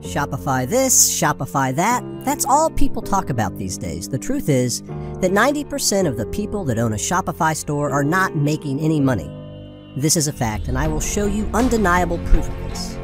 Shopify this, Shopify that. That's all people talk about these days. The truth is that 90% of the people that own a Shopify store are not making any money. This is a fact, and I will show you undeniable proof of this.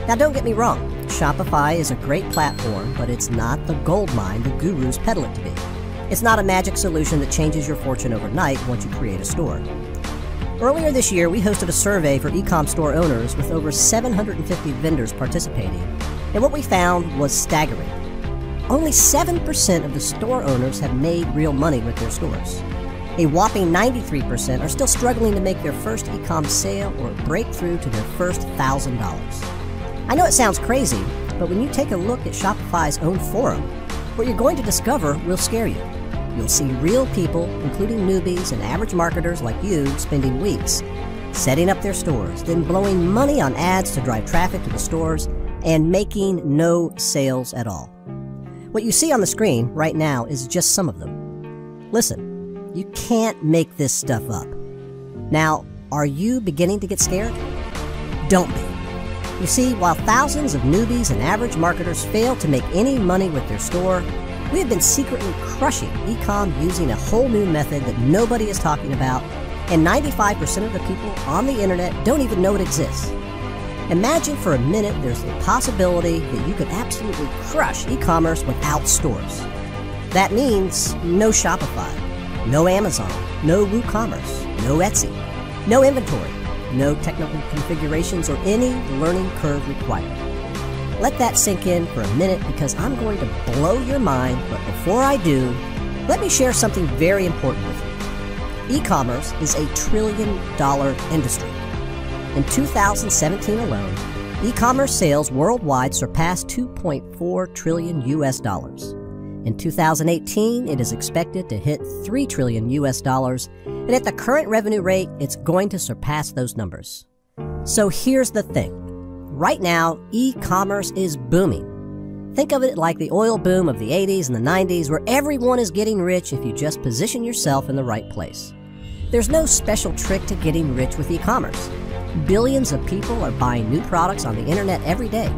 Now, don't get me wrong. Shopify is a great platform, but it's not the gold mine the gurus peddle it to be. It's not a magic solution that changes your fortune overnight once you create a store. Earlier this year, we hosted a survey for eCom store owners with over 750 vendors participating, and what we found was staggering. Only 7% of the store owners have made real money with their stores. A whopping 93% are still struggling to make their first eCom sale or break through to their first $1,000. I know it sounds crazy, but when you take a look at Shopify's own forum, what you're going to discover will scare you. You'll see real people, including newbies and average marketers like you, spending weeks setting up their stores, then blowing money on ads to drive traffic to the stores, and making no sales at all. What you see on the screen right now is just some of them. Listen, you can't make this stuff up. Now, are you beginning to get scared? Don't be. You see, while thousands of newbies and average marketers fail to make any money with their store, we have been secretly crushing eCom using a whole new method that nobody is talking about, and 95% of the people on the internet don't even know it exists. Imagine for a minute there's the possibility that you could absolutely crush e-commerce without stores. That means no Shopify, no Amazon, no WooCommerce, no Etsy, no inventory, no technical configurations, or any learning curve required. Let that sink in for a minute because I'm going to blow your mind, but before I do, let me share something very important with you. E-commerce is a $1 trillion industry. In 2017 alone, e-commerce sales worldwide surpassed $2.4 trillion US. In 2018, it is expected to hit $3 trillion US, and at the current revenue rate, it's going to surpass those numbers. So here's the thing. Right now, e-commerce is booming. Think of it like the oil boom of the 80s and the 90s, where everyone is getting rich if you just position yourself in the right place. There's no special trick to getting rich with e-commerce. Billions of people are buying new products on the internet every day.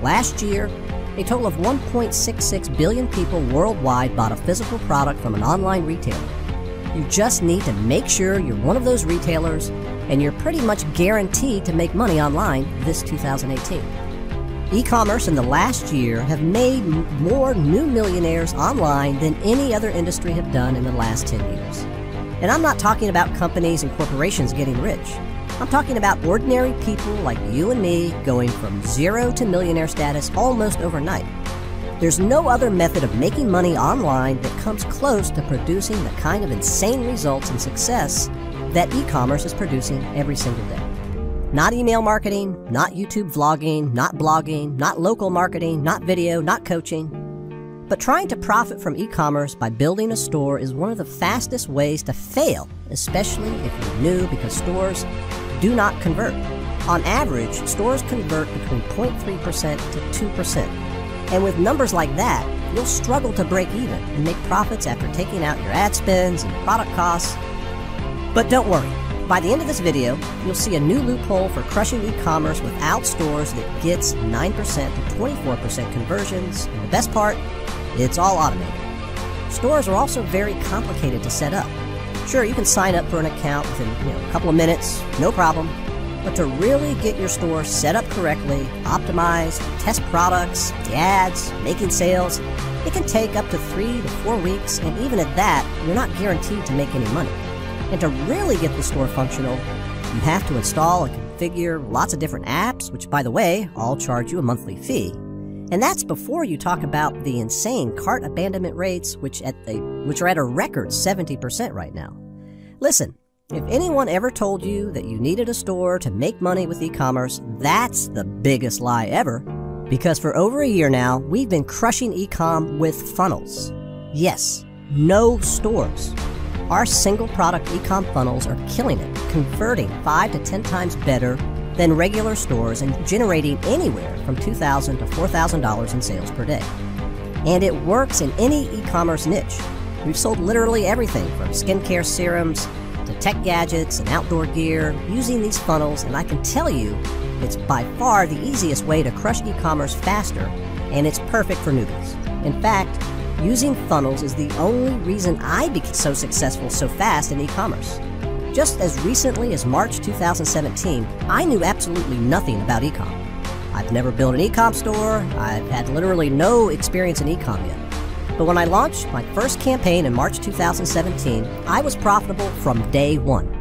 Last year, a total of 1.66 billion people worldwide bought a physical product from an online retailer. You just need to make sure you're one of those retailers, and you're pretty much guaranteed to make money online this 2018. E-commerce in the last year have made more new millionaires online than any other industry have done in the last 10 years. And I'm not talking about companies and corporations getting rich. I'm talking about ordinary people like you and me going from zero to millionaire status almost overnight. There's no other method of making money online that comes close to producing the kind of insane results and success that e-commerce is producing every single day. Not email marketing, not YouTube vlogging, not blogging, not local marketing, not video, not coaching. But trying to profit from e-commerce by building a store is one of the fastest ways to fail, especially if you're new, because stores do not convert. On average, stores convert between 0.3% to 2%. And with numbers like that, you'll struggle to break even and make profits after taking out your ad spends and product costs. But don't worry, by the end of this video, you'll see a new loophole for crushing e-commerce without stores that gets 9% to 24% conversions, and the best part, it's all automated. Stores are also very complicated to set up. Sure, you can sign up for an account within a couple of minutes, no problem, but to really get your store set up correctly, optimized, test products, the ads, making sales, it can take up to 3 to 4 weeks, and even at that, you're not guaranteed to make any money. And to really get the store functional, you have to install and configure lots of different apps, which, by the way, all charge you a monthly fee. And that's before you talk about the insane cart abandonment rates, which are at a record 70% right now. Listen, if anyone ever told you that you needed a store to make money with e-commerce, that's the biggest lie ever. Because for over a year now, we've been crushing e-com with funnels. Yes, no stores. Our single product e-com funnels are killing it, converting 5 to 10 times better than regular stores and generating anywhere from $2,000 to $4,000 in sales per day. And it works in any e-commerce niche. We've sold literally everything from skincare serums to tech gadgets and outdoor gear using these funnels, and I can tell you It's by far the easiest way to crush e-commerce faster, and it's perfect for newbies. In fact, using funnels is the only reason I became so successful so fast in e-commerce. Just as recently as March 2017, I knew absolutely nothing about e-com. I've never built an e-com store. I've had literally no experience in e-com yet. But when I launched my first campaign in March 2017, I was profitable from day one.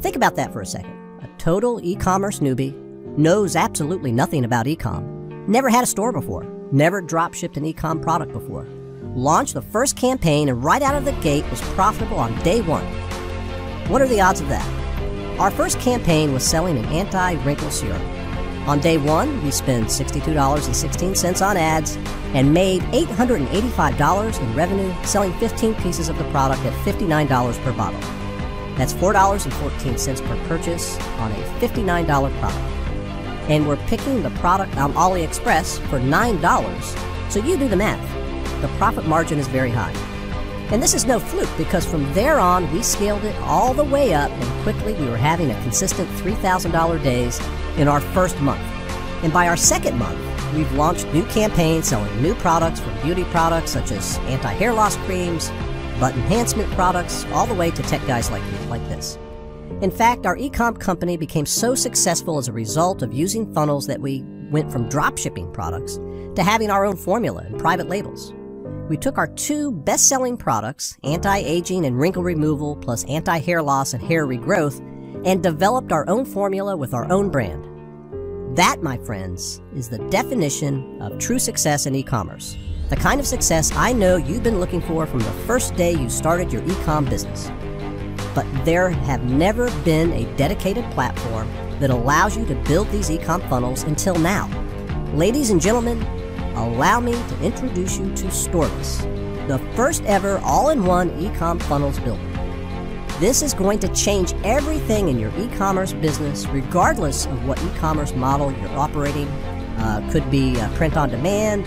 Think about that for a second. A total e-commerce newbie, knows absolutely nothing about e-com, never had a store before, never drop-shipped an e-com product before, launched the first campaign and right out of the gate was profitable on day one. What are the odds of that? Our first campaign was selling an anti-wrinkle serum. On day one, we spent $62.16 on ads and made $885 in revenue selling 15 pieces of the product at $59 per bottle. That's $4.14 per purchase on a $59 product. And we're picking the product on AliExpress for $9, so you do the math. The profit margin is very high. And this is no fluke, because from there on, we scaled it all the way up, and quickly we were having a consistent $3,000 days in our first month. And by our second month, we've launched new campaigns selling new products from beauty products such as anti-hair loss creams, butt enhancement products, all the way to tech guys like this. In fact, our e-com company became so successful as a result of using funnels that we went from drop shipping products to having our own formula and private labels. We took our two best-selling products, anti-aging and wrinkle removal plus anti-hair loss and hair regrowth, and developed our own formula with our own brand. That, my friends, is the definition of true success in e-commerce. The kind of success I know you've been looking for from the first day you started your e-com business. But there have never been a dedicated platform that allows you to build these e-com funnels until now. Ladies and gentlemen, allow me to introduce you to Storeless, the first ever all-in-one e-com funnels builder. This is going to change everything in your e-commerce business, regardless of what e-commerce model you're operating. Could be a print-on-demand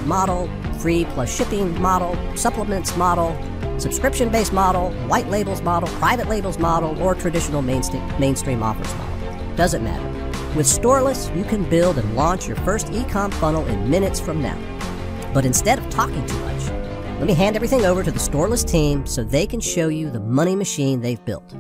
model, free plus shipping model, supplements model, subscription-based model, white labels model, private labels model, or traditional mainstream offers model. Doesn't matter. With Storeless, you can build and launch your first e-com funnel in minutes from now. But instead of talking too much, let me hand everything over to the Storeless team so they can show you the money machine they've built.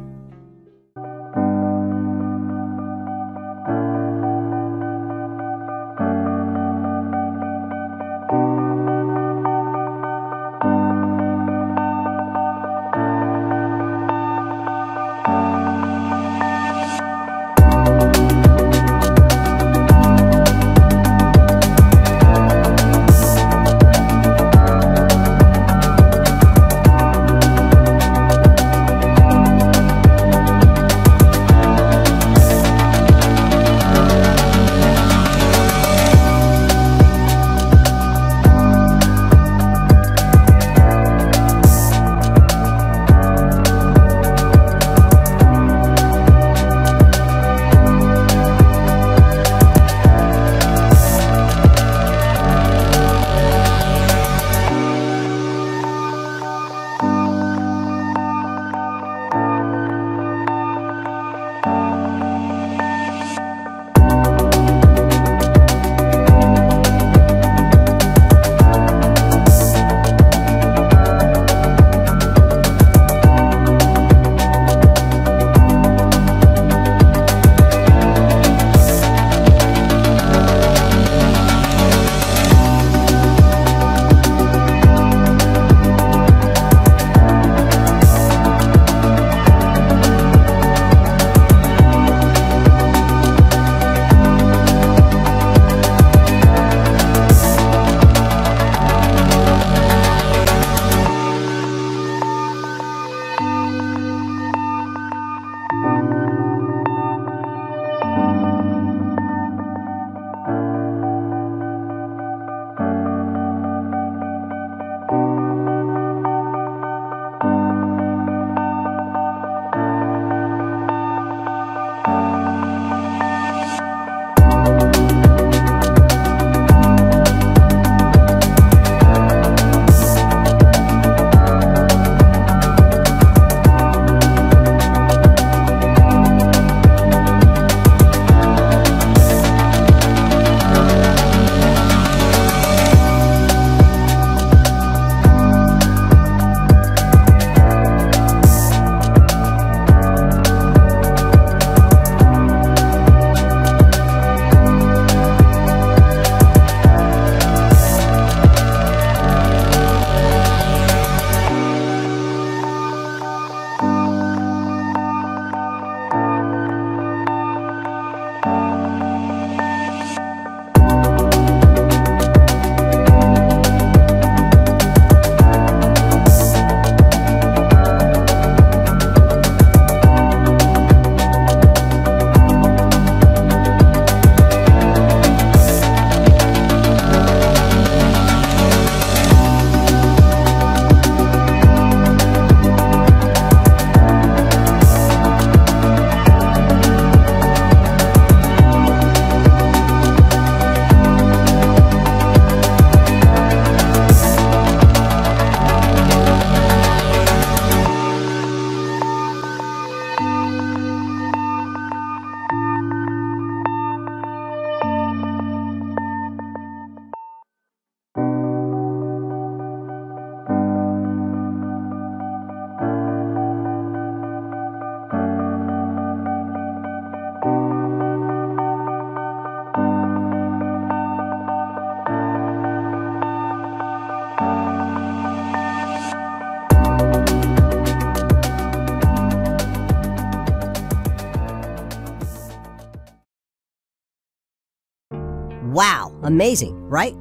Amazing, right?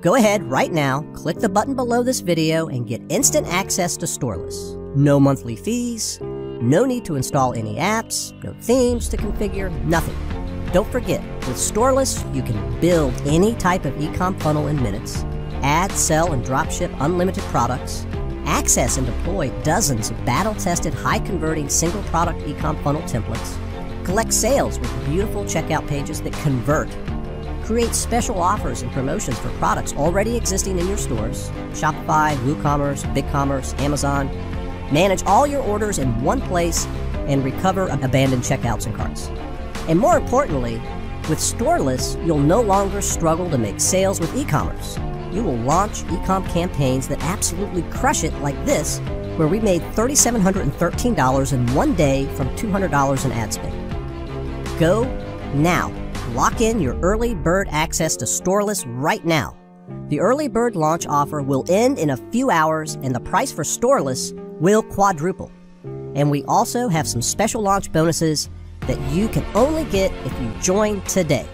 Go ahead right now, click the button below this video and get instant access to Storeless. No monthly fees, no need to install any apps, no themes to configure, nothing. Don't forget, with Storeless, you can build any type of ecom funnel in minutes, add, sell, and dropship unlimited products, access and deploy dozens of battle-tested, high-converting single-product ecom funnel templates, collect sales with beautiful checkout pages that convert, create special offers and promotions for products already existing in your stores, Shopify, WooCommerce, BigCommerce, Amazon, manage all your orders in one place, and recover abandoned checkouts and carts. And more importantly, with Storeless, you'll no longer struggle to make sales with e-commerce. You will launch ecom campaigns that absolutely crush it, like this, where we made $3,713 in one day from $200 in ad spend. Go now. Lock in your early bird access to Storeless right now. The early bird launch offer will end in a few hours, and the price for Storeless will quadruple. And we also have some special launch bonuses that you can only get if you join today.